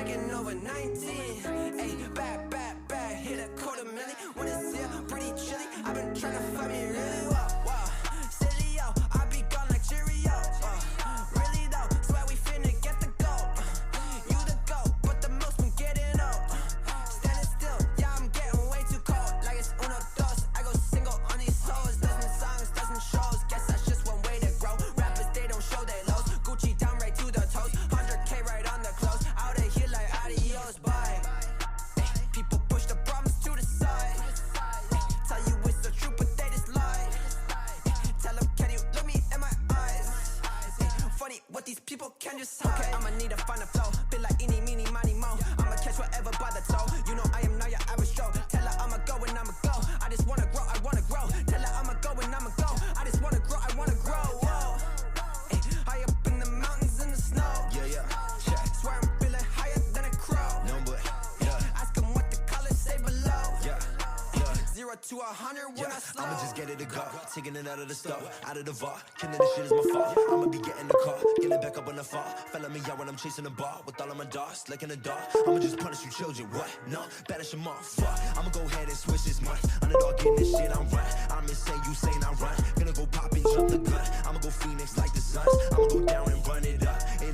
taking over 19. Hey, bad, hit a quarter million. When it's here, pretty chilly. I've been trying to find me really wow. Silly yo, I be gone like Cheerio. Really though, swear we finna get the gold. You the goat, but the most been getting old. Standing still, yeah, I'm getting way too cold. Like it's uno dos, I go single on these hoes. Dozen songs, dozen shows. Guess that's just one way to grow. Rappers, they don't show their lows. Gucci down right to the toes. 100K right on the clothes. Out of here like adios, bye. People push the problems to the side. Tell you it's the truth, but they just lie. Tell them, can you look me in my eyes? Funny what these people can just hide. Okay, I'ma need to find a flow. Bit like eeny, meeny, miny, mo. I'ma catch whatever by the toe. You know I am not your average Joe. Tell her I'ma go and I'ma go. I just wanna grow, I wanna grow. Tell her I'ma go and I'ma go. I just wanna grow, I wanna grow. Whoa. High up in the mountains in the snow. Yeah. Check. Swear I'm feeling higher than a crow. No, but yeah. Ask them what the colors say below. Yeah. 0 to 100 when I slow. I'ma just get it to go, taking it out of the stove, out of the vault, killing this shit is my fault. I'ma be getting the car, getting back up on the fall. Fella me out when I'm chasing the ball, with all of my dogs, like in the dark. I'ma just punish you children, what? No, banish them all, fuck. I'ma go ahead and switch this month. Underdog getting this shit, I'm right. I'm insane, you saying I'm right. Gonna go pop and jump the gun. I'ma go Phoenix like